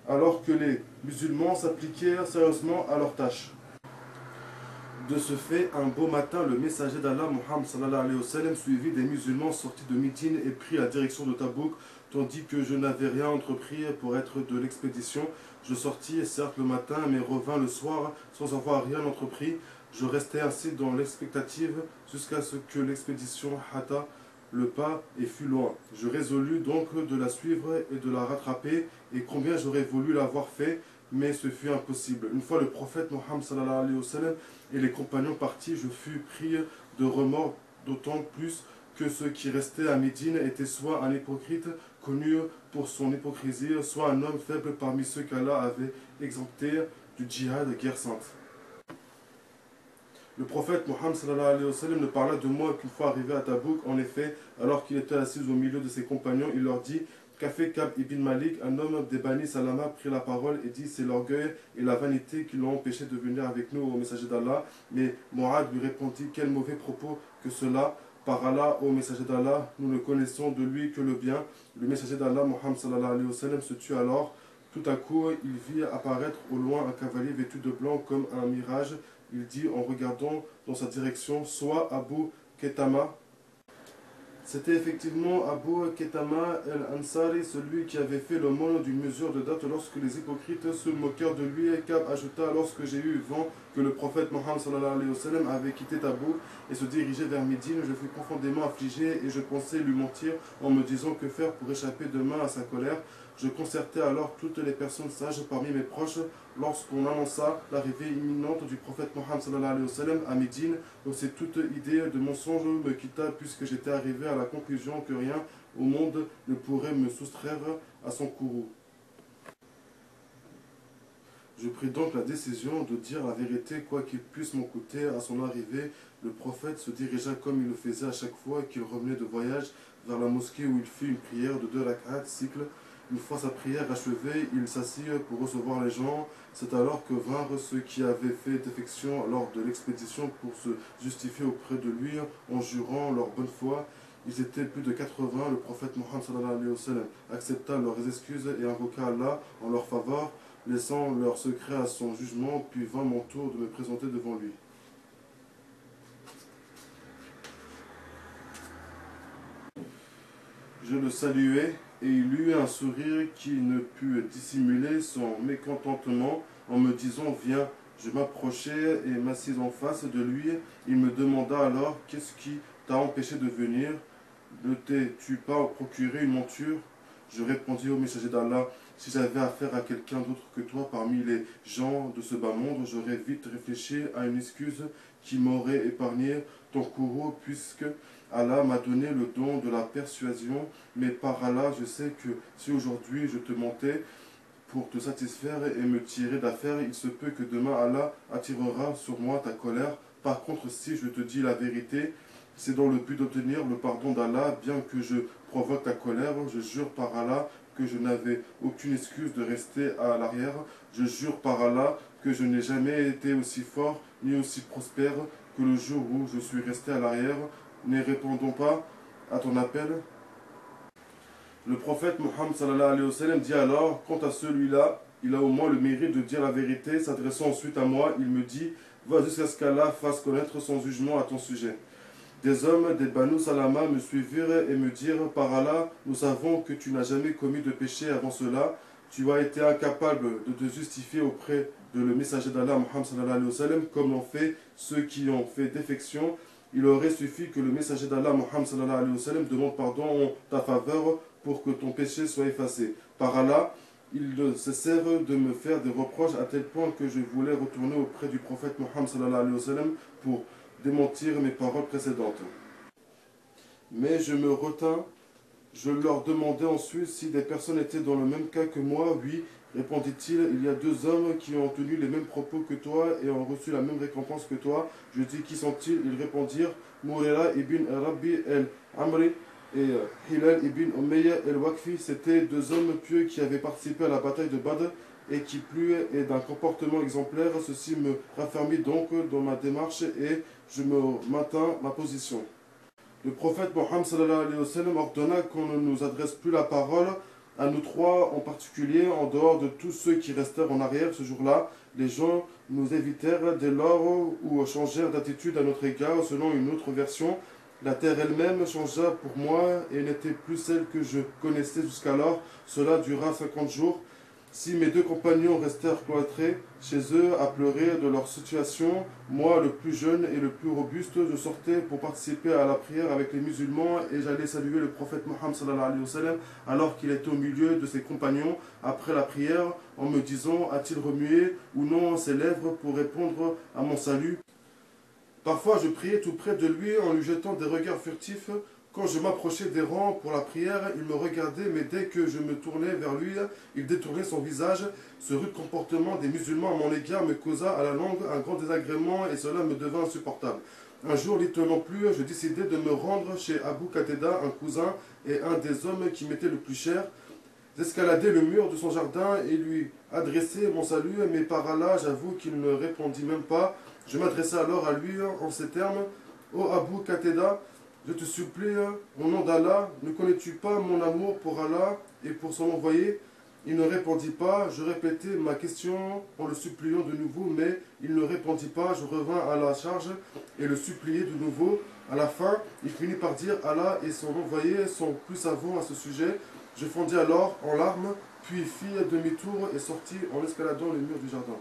alors que les musulmans s'appliquaient sérieusement à leurs tâches. De ce fait, un beau matin, le messager d'Allah, Mohammed sallallahu alayhi wa sallam, suivit des musulmans sortis de Médine et prit la direction de Tabouk, tandis que je n'avais rien entrepris pour être de l'expédition. Je sortis, certes le matin, mais revins le soir sans avoir rien entrepris. Je restai ainsi dans l'expectative jusqu'à ce que l'expédition hâta le pas et fut loin. Je résolus donc de la suivre et de la rattraper, et combien j'aurais voulu l'avoir fait, mais ce fut impossible. Une fois le prophète Mohammed sallallahu alayhi wa sallam et les compagnons partis, je fus pris de remords, d'autant plus que ceux qui restaient à Médine étaient soit un hypocrite connu pour son hypocrisie, soit un homme faible parmi ceux qu'Allah avait exemptés du djihad, guerre sainte. Le prophète Mohammed sallallahu alayhi wa sallam ne parla de moi qu'une fois arrivé à Tabouk. En effet, alors qu'il était assis au milieu de ses compagnons, il leur dit: qu'a fait Kab ibn Malik? Un homme des Bani Salama prit la parole et dit: c'est l'orgueil et la vanité qui l'ont empêché de venir avec nous au messager d'Allah. Mais Mu'ad lui répondit: quel mauvais propos que cela! Par Allah, ô messager d'Allah, nous ne connaissons de lui que le bien. Le messager d'Allah, Mohammed sallallahu alayhi wa sallam, se tut alors. Tout à coup, il vit apparaître au loin un cavalier vêtu de blanc comme un mirage. Il dit en regardant dans sa direction: soit Abu Ketama. C'était effectivement Abu Ketama el-Ansari, celui qui avait fait l'aumône d'une mesure de date lorsque les hypocrites se moquèrent de lui. Et Kab ajouta: lorsque j'ai eu vent que le prophète Mohammed sallallahu alayhi wa sallam avait quitté Tabouk et se dirigeait vers Médine, je fus profondément affligé et je pensais lui mentir en me disant que faire pour échapper demain à sa colère. Je concertai alors toutes les personnes sages parmi mes proches lorsqu'on annonça l'arrivée imminente du prophète Mohammed sallallahu alayhi wa sallam à Médine. Donc c'est toute idée de mensonge me quitta, puisque j'étais arrivé à la conclusion que rien au monde ne pourrait me soustraire à son courroux. Je pris donc la décision de dire la vérité, quoi qu'il puisse m'en coûter. À son arrivée, le prophète se dirigea comme il le faisait à chaque fois qu'il revenait de voyage vers la mosquée, où il fit une prière de 2 rak'at, cycle. Une fois sa prière achevée, il s'assit pour recevoir les gens. C'est alors que vinrent ceux qui avaient fait défection lors de l'expédition pour se justifier auprès de lui en jurant leur bonne foi. Ils étaient plus de 80. Le prophète Mohammed sallallahu alayhi wa sallam accepta leurs excuses et invoqua Allah en leur faveur, laissant leur secret à son jugement, puis vint mon tour de me présenter devant lui. Je le saluai, et il eut un sourire qui ne put dissimuler son mécontentement en me disant: viens. Je m'approchai et m'assis en face de lui. Il me demanda alors: qu'est-ce qui t'a empêché de venir? Ne t'es-tu pas procuré une monture? Je répondis au messager d'Allah: si j'avais affaire à quelqu'un d'autre que toi parmi les gens de ce bas monde, j'aurais vite réfléchi à une excuse qui m'aurait épargné ton courroux, puisque Allah m'a donné le don de la persuasion. Mais par Allah, je sais que si aujourd'hui je te mentais pour te satisfaire et me tirer d'affaire, il se peut que demain Allah attirera sur moi ta colère. Par contre, si je te dis la vérité, c'est dans le but d'obtenir le pardon d'Allah, bien que je provoque ta colère. Je jure par Allah que je n'avais aucune excuse de rester à l'arrière. Je jure par Allah que je n'ai jamais été aussi fort ni aussi prospère que le jour où je suis resté à l'arrière. Ne répondons pas à ton appel. Le prophète Mohammed sallallahu alayhi wa sallam dit alors, quant à celui-là, il a au moins le mérite de dire la vérité. S'adressant ensuite à moi, il me dit, va jusqu'à ce qu'Allah fasse connaître son jugement à ton sujet. Des hommes des Banu Salama me suivirent et me dirent, par Allah, nous savons que tu n'as jamais commis de péché avant cela. Tu as été incapable de te justifier auprès de le messager d'Allah, Mohammed sallallahu alayhi wa sallam, comme l'ont fait ceux qui ont fait défection. Il aurait suffi que le messager d'Allah, Mohammed sallallahu alayhi wa sallam, demande pardon en ta faveur pour que ton péché soit effacé. Par Allah, ils cessèrent de me faire des reproches à tel point que je voulais retourner auprès du prophète Mohammed sallallahu alayhi wa sallam pour démentir mes paroles précédentes. Mais je me retins. Je leur demandai ensuite si des personnes étaient dans le même cas que moi. Oui, répondit-il, il y a deux hommes qui ont tenu les mêmes propos que toi et ont reçu la même récompense que toi. Je dis, qui sont-ils? Ils répondirent, Mourira ibn Rabbi el-Amri et Hilal ibn Umayya el-Waqfi. C'étaient deux hommes pieux qui avaient participé à la bataille de Badr et qui plus est d'un comportement exemplaire. Ceci me raffermit donc dans ma démarche et je me maintins ma position. Le prophète Mohammed sallallahu alayhi wa sallam ordonna qu'on ne nous adresse plus la parole, à nous trois en particulier, en dehors de tous ceux qui restèrent en arrière ce jour-là. Les gens nous évitèrent dès lors ou changèrent d'attitude à notre égard. Selon une autre version, la terre elle-même changea pour moi et n'était plus celle que je connaissais jusqu'alors. Cela dura 50 jours. Si mes deux compagnons restèrent cloîtrés chez eux à pleurer de leur situation, moi, le plus jeune et le plus robuste, je sortais pour participer à la prière avec les musulmans et j'allais saluer le prophète Mohammed sallallahu alayhi wa sallam alors qu'il était au milieu de ses compagnons après la prière en me disant, a-t-il remué ou non ses lèvres pour répondre à mon salut? Parfois je priais tout près de lui en lui jetant des regards furtifs. Quand je m'approchais des rangs pour la prière, il me regardait, mais dès que je me tournais vers lui, il détournait son visage. Ce rude comportement des musulmans à mon égard me causa à la longue un grand désagrément et cela me devint insupportable. Un jour, n'y tenant plus, je décidai de me rendre chez Abu Qatada, un cousin et un des hommes qui m'étaient le plus cher. J'escaladai le mur de son jardin et lui adressai mon salut, mais par Allah, j'avoue qu'il ne répondit même pas. Je m'adressai alors à lui en ces termes, « Ô Abu Qatada, je te supplie, au nom d'Allah, ne connais-tu pas mon amour pour Allah et pour son envoyé ?» Il ne répondit pas. Je répétai ma question en le suppliant de nouveau, mais il ne répondit pas. Je revins à la charge et le suppliai de nouveau. À la fin, il finit par dire, Allah et son envoyé sont plus savants à ce sujet. Je fondis alors en larmes, puis fis demi-tour et sortis en escaladant le mur du jardin.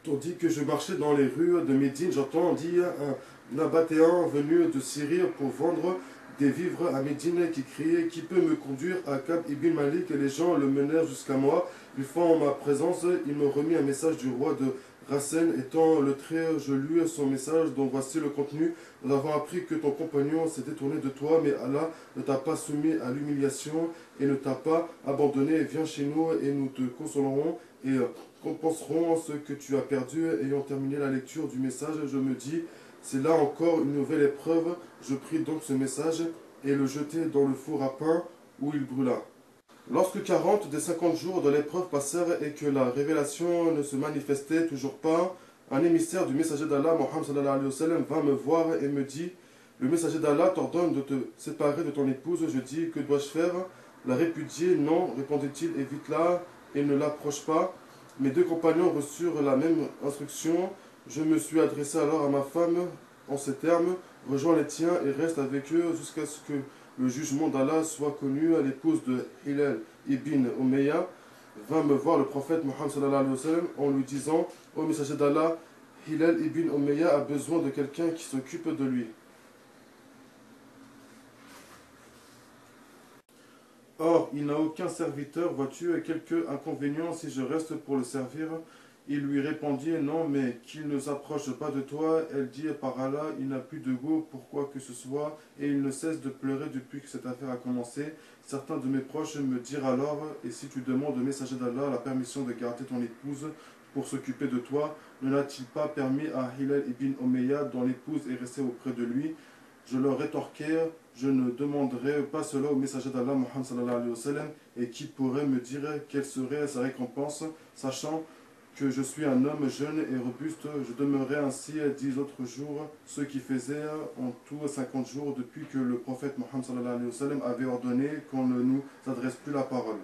Tandis que je marchais dans les rues de Médine, j'entendis un Nabatéen venu de Syrie pour vendre des vivres à Médine qui criait, qui peut me conduire à Kab ibn Malik? Et les gens le menèrent jusqu'à moi. Une fois en ma présence, il me remit un message du roi de Rassen. Étant le trait, je lus son message dont voici le contenu. Nous avons appris que ton compagnon s'est détourné de toi, mais Allah ne t'a pas soumis à l'humiliation et ne t'a pas abandonné. Viens chez nous et nous te consolerons et compenserons ce que tu as perdu. Ayant terminé la lecture du message, je me dis, c'est là encore une nouvelle épreuve. Je pris donc ce message et le jetai dans le four à pain où il brûla. Lorsque 40 des 50 jours de l'épreuve passèrent et que la révélation ne se manifestait toujours pas, un émissaire du messager d'Allah, Mohammed sallallahu alayhi wa sallam, vint me voir et me dit, le messager d'Allah t'ordonne de te séparer de ton épouse. Je dis, que dois-je faire? La répudier? Non, répondit-il, évite-la et ne l'approche pas. Mes deux compagnons reçurent la même instruction. Je me suis adressé alors à ma femme en ces termes, rejoins les tiens et reste avec eux jusqu'à ce que le jugement d'Allah soit connu. L'épouse de Hilal ibn Umayya vint me voir le prophète Mohammed sallallahu alayhi wa sallam en lui disant, ô messager d'Allah, Hilal ibn Umayya a besoin de quelqu'un qui s'occupe de lui. Or, il n'a aucun serviteur, vois-tu, quelque inconvénient si je reste pour le servir? Il lui répondit, non, mais qu'il ne s'approche pas de toi. Elle dit, par Allah, il n'a plus de goût pour quoi que ce soit, et il ne cesse de pleurer depuis que cette affaire a commencé. Certains de mes proches me dirent alors, et si tu demandes au messager d'Allah la permission de garder ton épouse pour s'occuper de toi, ne l'a-t-il pas permis à Hilal ibn Umayya, dont l'épouse est restée auprès de lui? Je leur rétorquai, je ne demanderai pas cela au messager d'Allah, Muhammad sallallahu alayhi wa sallam, et qui pourrait me dire quelle serait sa récompense, sachant que je suis un homme jeune et robuste. Je demeurai ainsi 10 autres jours, ce qui faisait en tout 50 jours depuis que le prophète Muhammad sallallahu alayhi wa sallam avait ordonné qu'on ne nous adresse plus la parole.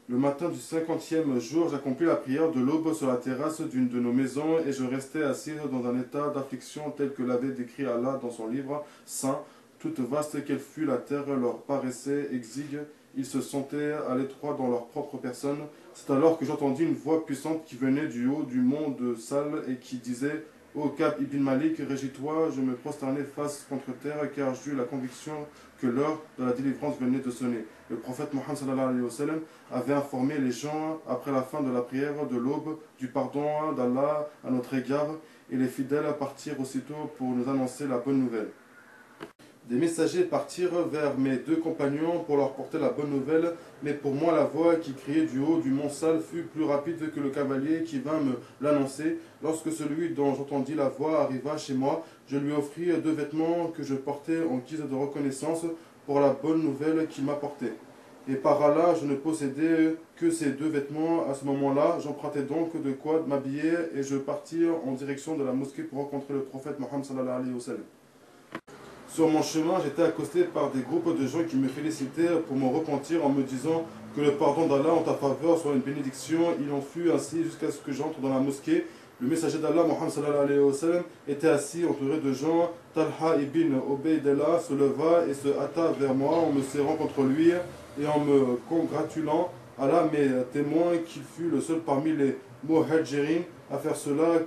Le matin du 50e jour, j'accomplis la prière de l'aube sur la terrasse d'une de nos maisons et je restais assis dans un état d'affliction tel que l'avait décrit Allah dans son livre saint. Toute vaste qu'elle fût, la terre leur paraissait exiguë. Ils se sentaient à l'étroit dans leur propre personne. C'est alors que j'entendis une voix puissante qui venait du haut du mont de Sal et qui disait: Ô Ka'b ibn Malik, régis-toi, je me prosternai face contre terre car j'eus la conviction que l'heure de la délivrance venait de sonner. Le prophète Mohammed sallallahu alayhi wa sallam avait informé les gens après la fin de la prière de l'aube du pardon d'Allah à notre égard et les fidèles partirent aussitôt pour nous annoncer la bonne nouvelle. Des messagers partirent vers mes deux compagnons pour leur porter la bonne nouvelle, mais pour moi la voix qui criait du haut du mont Sal fut plus rapide que le cavalier qui vint me l'annoncer. Lorsque celui dont j'entendis la voix arriva chez moi, je lui offris 2 vêtements que je portais en guise de reconnaissance pour la bonne nouvelle qu'il m'apportait. Et par Allah, je ne possédais que ces 2 vêtements à ce moment-là. J'empruntai donc de quoi m'habiller et je partis en direction de la mosquée pour rencontrer le prophète Mohammed sallallahu alayhi wa sallam. Sur mon chemin, j'étais accosté par des groupes de gens qui me félicitaient pour mon repentir en me disant que le pardon d'Allah en ta faveur soit une bénédiction. Il en fut ainsi jusqu'à ce que j'entre dans la mosquée. Le messager d'Allah, Mohammed sallallahu alayhi wa sallam, était assis entouré de gens. Talha ibn Ubaydillah se leva et se hâta vers moi en me serrant contre lui et en me congratulant. Allah m'est témoin qu'il fut le seul parmi les Muhajirin à faire cela.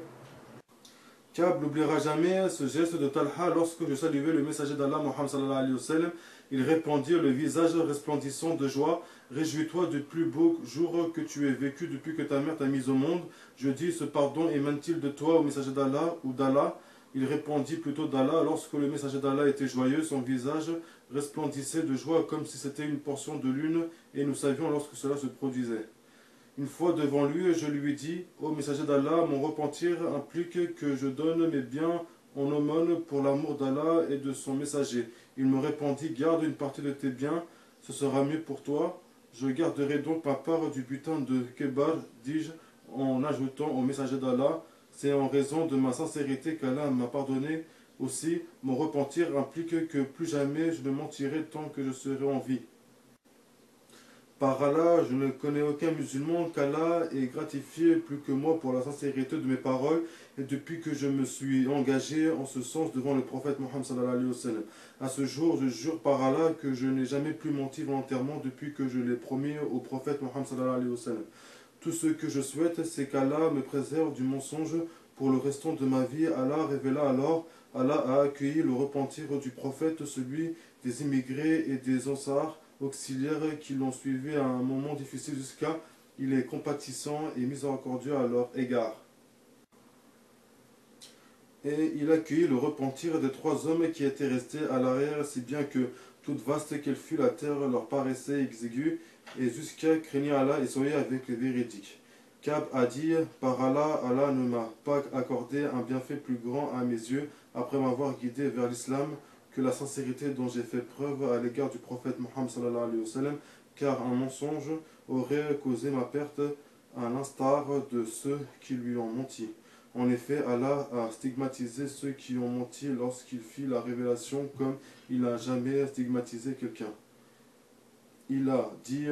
Ka'b n'oubliera jamais ce geste de Talha lorsque je saluais le messager d'Allah, Muhammad sallallahu alayhi wa sallam. Il répondit le visage resplendissant de joie: Réjouis-toi du plus beau jour que tu aies vécu depuis que ta mère t'a mise au monde. Je dis: ce pardon émane-t-il de toi, au messager d'Allah, ou d'Allah? Il répondit plutôt d'Allah. Lorsque le messager d'Allah était joyeux, son visage resplendissait de joie comme si c'était une portion de lune, et nous savions lorsque cela se produisait. Une fois devant lui, je lui dis: Ô messager d'Allah, mon repentir implique que je donne mes biens en aumône pour l'amour d'Allah et de son messager. Il me répondit: Garde une partie de tes biens, ce sera mieux pour toi. Je garderai donc ma part du butin de Kebar, dis-je, en ajoutant au messager d'Allah: C'est en raison de ma sincérité qu'Allah m'a pardonné. Aussi, mon repentir implique que plus jamais je ne mentirai tant que je serai en vie. Par Allah, je ne connais aucun musulman qu'Allah ait gratifié plus que moi pour la sincérité de mes paroles et depuis que je me suis engagé en ce sens devant le prophète Mohammed sallallahu alayhi wa sallam. À ce jour, je jure par Allah que je n'ai jamais plus menti volontairement depuis que je l'ai promis au prophète Mohammed sallallahu alayhi wa sallam. Tout ce que je souhaite, c'est qu'Allah me préserve du mensonge pour le restant de ma vie. Allah révéla alors: Allah a accueilli le repentir du prophète, celui des immigrés et des ansars, auxiliaires qui l'ont suivi à un moment difficile jusqu'à il est compatissant et miséricordieux à leur égard. Et il accueillit le repentir des 3 hommes qui étaient restés à l'arrière, si bien que, toute vaste qu'elle fût, la terre leur paraissait exiguë, et jusqu'à craigner Allah et soyez avec les véridiques. Ka'b a dit: Par Allah, Allah ne m'a pas accordé un bienfait plus grand à mes yeux, après m'avoir guidé vers l'islam, que la sincérité dont j'ai fait preuve à l'égard du prophète Mohammed sallallahu alayhi wa sallam, car un mensonge aurait causé ma perte, à l'instar de ceux qui lui ont menti. En effet, Allah a stigmatisé ceux qui ont menti lorsqu'il fit la révélation, comme il n'a jamais stigmatisé quelqu'un. Il a dit: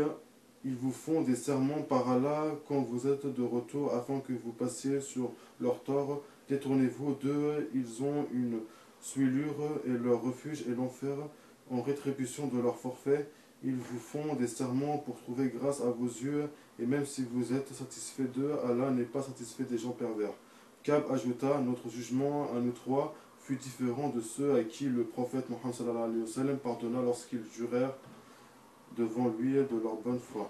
Ils vous font des serments par Allah quand vous êtes de retour afin que vous passiez sur leur tort. Détournez-vous d'eux, ils ont une souillure et leur refuge est l'enfer en rétribution de leur forfait. Ils vous font des serments pour trouver grâce à vos yeux, et même si vous êtes satisfait d'eux, Allah n'est pas satisfait des gens pervers. Ka'b ajouta: Notre jugement à nous 3 fut différent de ceux à qui le prophète Mohammed sallallahu alayhi wa sallam pardonna lorsqu'ils jurèrent devant lui de leur bonne foi.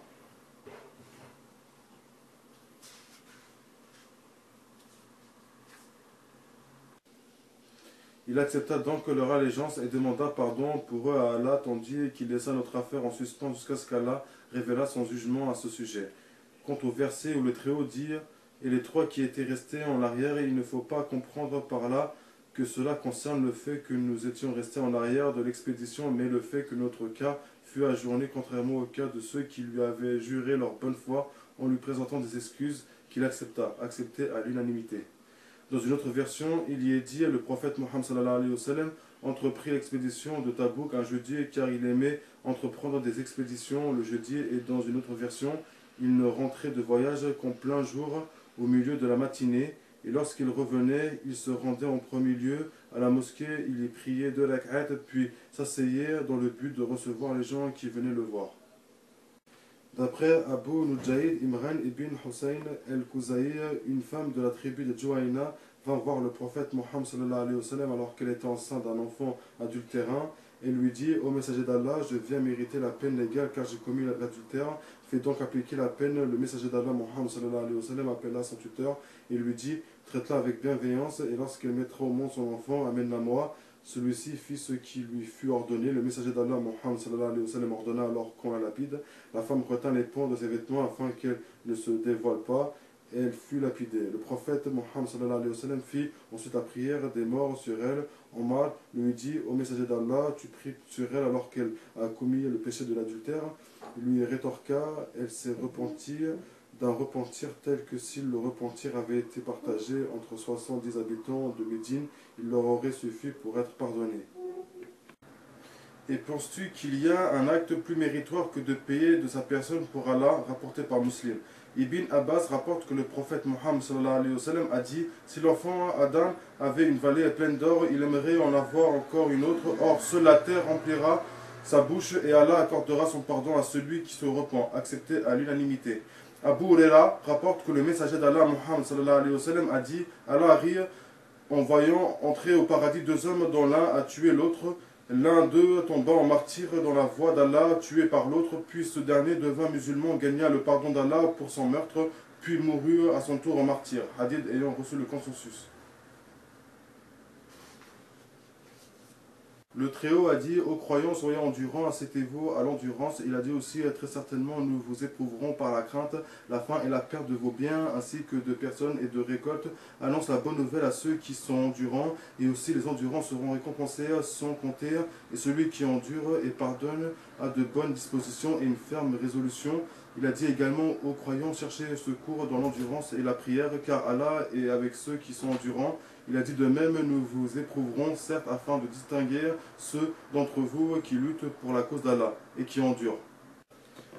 Il accepta donc leur allégeance et demanda pardon pour eux à Allah, tandis qu'il laissa notre affaire en suspens jusqu'à ce qu'Allah révéla son jugement à ce sujet. Quant au verset où le Très-Haut dit: Et les 3 qui étaient restés en arrière, il ne faut pas comprendre par là que cela concerne le fait que nous étions restés en arrière de l'expédition, mais le fait que notre cas fut ajourné contrairement au cas de ceux qui lui avaient juré leur bonne foi en lui présentant des excuses qu'il acceptait à l'unanimité. Dans une autre version, il y est dit, le prophète Mohammed sallallahu alayhi wa sallam entreprit l'expédition de Tabouk un jeudi car il aimait entreprendre des expéditions le jeudi, et dans une autre version, il ne rentrait de voyage qu'en plein jour au milieu de la matinée, et lorsqu'il revenait, il se rendait en premier lieu à la mosquée, il y priait 2 rak'at, puis s'asseyait dans le but de recevoir les gens qui venaient le voir. D'après Abu Nujayd, Imran ibn Hussein el-Kouzaï, une femme de la tribu de Juwayna, vint voir le prophète Mohammed sallallahu alayhi wa sallam alors qu'elle était enceinte d'un enfant adultérin et lui dit: Ô messager d'Allah, je viens mériter la peine légale car j'ai commis l'adultère. Fais donc appliquer la peine. Le messager d'Allah Mohammed sallallahu alayhi wa sallam appela son tuteur et lui dit: traite-la avec bienveillance et lorsqu'elle mettra au monde son enfant, amène-la moi. Celui-ci fit ce qui lui fut ordonné. Le messager d'Allah Mohammed sallallahu alayhi wa sallam ordonna alors qu'on la lapide. La femme retint les pans de ses vêtements afin qu'elle ne se dévoile pas, et elle fut lapidée. Le prophète Mohammed sallallahu alayhi wa sallam fit ensuite la prière des morts sur elle. Omar lui dit: Ô messager d'Allah, tu pries sur elle alors qu'elle a commis le péché de l'adultère. Il lui rétorqua: elle s'est repentie d'un repentir tel que si le repentir avait été partagé entre 70 habitants de Médine, il leur aurait suffi pour être pardonné. Et penses-tu qu'il y a un acte plus méritoire que de payer de sa personne pour Allah, rapporté par Muslim? Ibn Abbas rapporte que le prophète Mohammed sallallahu alayhi wa sallam a dit: si l'enfant Adam avait une vallée pleine d'or, il aimerait en avoir encore une autre. Or, seule la terre remplira sa bouche et Allah accordera son pardon à celui qui se repent, accepté à l'unanimité. Abu Huraira rapporte que le messager d'Allah Mohammed sallallahu alayhi wa sallam a dit: Allah rit en voyant entrer au paradis 2 hommes dont l'un a tué l'autre. L'un d'eux tomba en martyr dans la voie d'Allah, tué par l'autre, puis ce dernier devint musulman, gagna le pardon d'Allah pour son meurtre, puis mourut à son tour en martyr. Hadith ayant reçu le consensus. Le Très-Haut a dit: ô croyants, soyez endurants, incitez-vous à l'endurance. Il a dit aussi: très certainement, nous vous éprouverons par la crainte, la faim et la perte de vos biens, ainsi que de personnes et de récoltes. Annonce la bonne nouvelle à ceux qui sont endurants, et aussi les endurants seront récompensés sans compter. Et celui qui endure et pardonne a de bonnes dispositions et une ferme résolution. Il a dit également aux croyants: cherchez secours dans l'endurance et la prière, car Allah est avec ceux qui sont endurants. Il a dit de même: nous vous éprouverons, certes, afin de distinguer ceux d'entre vous qui luttent pour la cause d'Allah et qui endurent.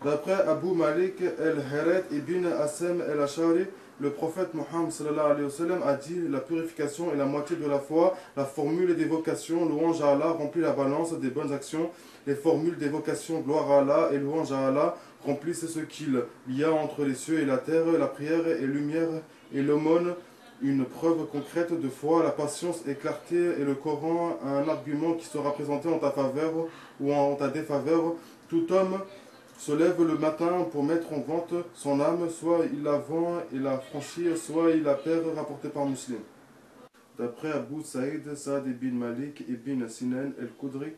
D'après Abu Malik el-Haret ibn Asem el-Ashari, le prophète Mohammed sallallahu alayhi wa sallam a dit: la purification est la moitié de la foi. La formule d'évocation louange à Allah remplit la balance des bonnes actions. Les formules d'évocation gloire à Allah et louange à Allah remplissent ce qu'il y a entre les cieux et la terre. La prière et lumière et l'aumône, une preuve concrète de foi. La patience et clarté et le Coran, un argument qui sera présenté en ta faveur ou en ta défaveur. Tout homme se lève le matin pour mettre en vente son âme, soit il la vend et la franchit, soit il la perd, rapporté par Muslim. D'après Abu Saïd, Saad ibn Malik ibn Sinan el-Khudri,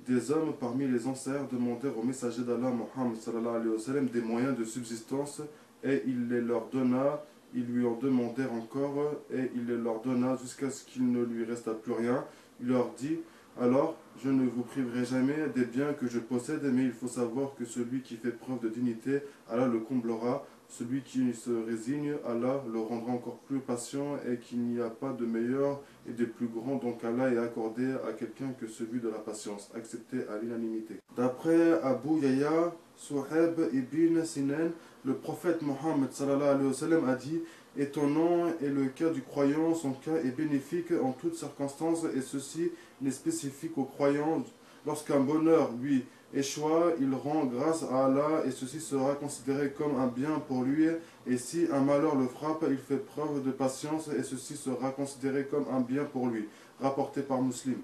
des hommes parmi les anciens demandèrent au messager d'Allah Mohammed sallallahu alayhi wa sallam des moyens de subsistance, et il les leur donna. Ils lui en demandèrent encore, et il les leur donna jusqu'à ce qu'il ne lui restât plus rien. Il leur dit: alors, je ne vous priverai jamais des biens que je possède, mais il faut savoir que celui qui fait preuve de dignité, Allah le comblera. Celui qui se résigne, Allah le rendra encore plus patient, et qu'il n'y a pas de meilleur et de plus grand donc Allah est accordé à quelqu'un que celui de la patience, accepté à l'unanimité. D'après Abu Yahya, Suhaib ibn Sinan, le prophète Mohammed sallallahu alayhi wa sallam a dit: étonnant est le cas du croyant, son cas est bénéfique en toutes circonstances, et ceci n'est spécifique aux croyants. Lorsqu'un bonheur lui échoua, il rend grâce à Allah, et ceci sera considéré comme un bien pour lui. Et si un malheur le frappe, il fait preuve de patience, et ceci sera considéré comme un bien pour lui. Rapporté par Muslim.